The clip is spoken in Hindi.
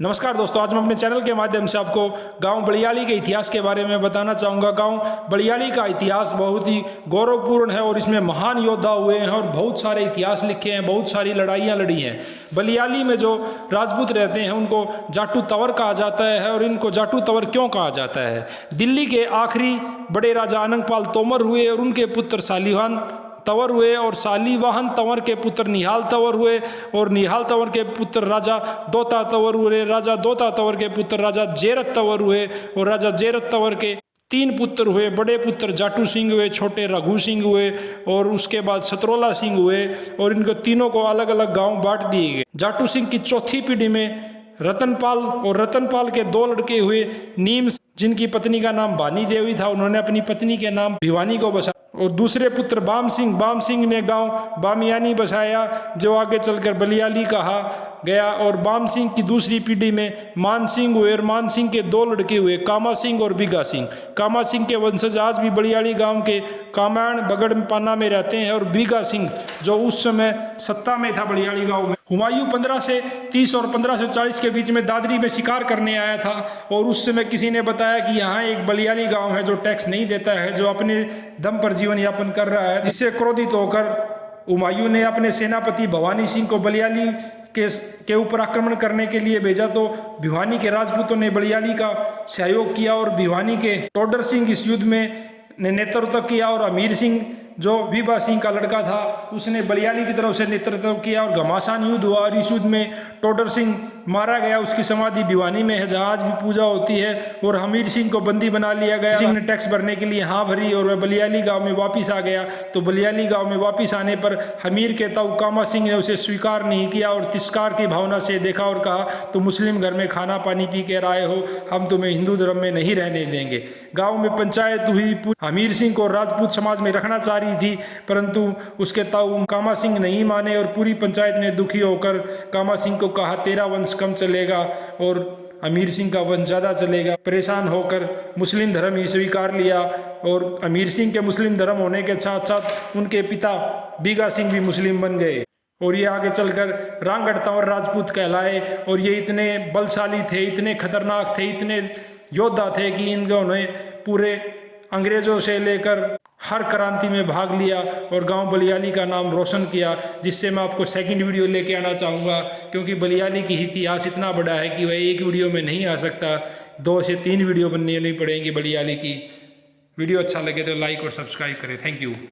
नमस्कार दोस्तों, आज मैं अपने चैनल के माध्यम से आपको गांव बलियाली के इतिहास के बारे में बताना चाहूँगा। गांव बलियाली का इतिहास बहुत ही गौरवपूर्ण है और इसमें महान योद्धा हुए हैं और बहुत सारे इतिहास लिखे हैं, बहुत सारी लड़ाइयाँ लड़ी हैं। बलियाली में जो राजपूत रहते हैं उनको जाटू तंवर कहा जाता है। और इनको जाटू तंवर क्यों कहा जाता है? दिल्ली के आखिरी बड़े राजा अनंगपाल तोमर हुए और उनके पुत्र शालिवाहन तंवर हुए और शालिवाहन तंवर के पुत्र निहाल तंवर हुए और निहाल तंवर के पुत्र राजा दोता तंवर हुए। राजा दोता तंवर के पुत्र राजा जेरत तंवर हुए और राजा जेरत तंवर के 3 पुत्र हुए। बड़े पुत्र जाटू सिंह हुए, छोटे रघु सिंह हुए और उसके बाद सतरोला सिंह हुए और इनको तीनों को अलग अलग गांव बांट दिए गए। जाटू सिंह की चौथी पीढ़ी में रतनपाल और रतनपाल के 2 लड़के हुए, नीम जिनकी पत्नी का नाम बानी देवी था, उन्होंने अपनी पत्नी के नाम भिवानी को बसाया। और दूसरे पुत्र बाम सिंह ने गांव बामियानी बसाया जो आगे चलकर बलियाली कहा गया। और बाम सिंह की दूसरी पीढ़ी में मान सिंह हुए और मान सिंह के 2 लड़के हुए, कामा सिंह और बीघा सिंह। कामा सिंह के वंशज आज भी बलियाली गांव के कामायण बगड़पाना में रहते हैं। और बीघा सिंह जो उस समय सत्ता में था बलियाली गांव में। हुमायूं 1530 और 1540 के बीच में दादरी में शिकार करने आया था और उस समय किसी ने बताया कि यहाँ एक बलियाली गांव है जो टैक्स नहीं देता है, जो अपने दम पर जीवन यापन कर रहा है। इससे क्रोधित होकर हुमायूं ने अपने सेनापति भवानी सिंह को बलियाली के ऊपर आक्रमण करने के लिए भेजा। तो भिवानी के राजपूतों ने बलियाली का सहयोग किया और भिवानी के टोडर सिंह इस युद्ध में नेतृत्व किया और अमीर सिंह जो बीबा सिंह का लड़का था उसने बलियाली की तरफ से नेतृत्व किया और घमासान युद्ध हुआ। और इस युद्ध में टोडर सिंह मारा गया। उसकी समाधि भिवानी में है जहाँ आज भी पूजा होती है। और हमीर सिंह को बंदी बना लिया गया। सिंह ने टैक्स भरने के लिए हाँ भरी और वह बलियाली गांव में वापस आ गया। तो बलियाली गांव में वापस आने पर हमीर के ताऊ कामा सिंह ने उसे स्वीकार नहीं किया और तिरस्कार की भावना से देखा और कहा, तो मुस्लिम घर में खाना पानी पी कर आए हो, हम तुम्हें हिंदू धर्म में नहीं रहने देंगे। गाँव में पंचायत हुई। हमीर सिंह को राजपूत समाज में रखना चाह रही थी, परंतु उसके ताऊ कामा सिंह नहीं माने और पूरी पंचायत ने दुखी होकर कामा सिंह को कहा, तेरा वंश कम चलेगा और अमीर सिंह का वंश ज़्यादा चलेगा। परेशान होकर मुस्लिम धर्म ही स्वीकार लिया और अमीर सिंह के मुस्लिम धर्म होने के साथ साथ उनके पिता बीघा सिंह भी मुस्लिम बन गए। और ये आगे चलकर रांगड़ तंवर राजपूत कहलाए। और ये इतने बलशाली थे, इतने खतरनाक थे, इतने योद्धा थे कि इन्होंने पूरे अंग्रेजों से लेकर हर क्रांति में भाग लिया और गांव बलियाली का नाम रोशन किया। जिससे मैं आपको सेकंड वीडियो लेके आना चाहूँगा, क्योंकि बलियाली की इतिहास इतना बड़ा है कि वह एक वीडियो में नहीं आ सकता, 2 से 3 वीडियो बनने नहीं पड़ेंगी बलियाली की। वीडियो अच्छा लगे तो लाइक और सब्सक्राइब करें। Thank you.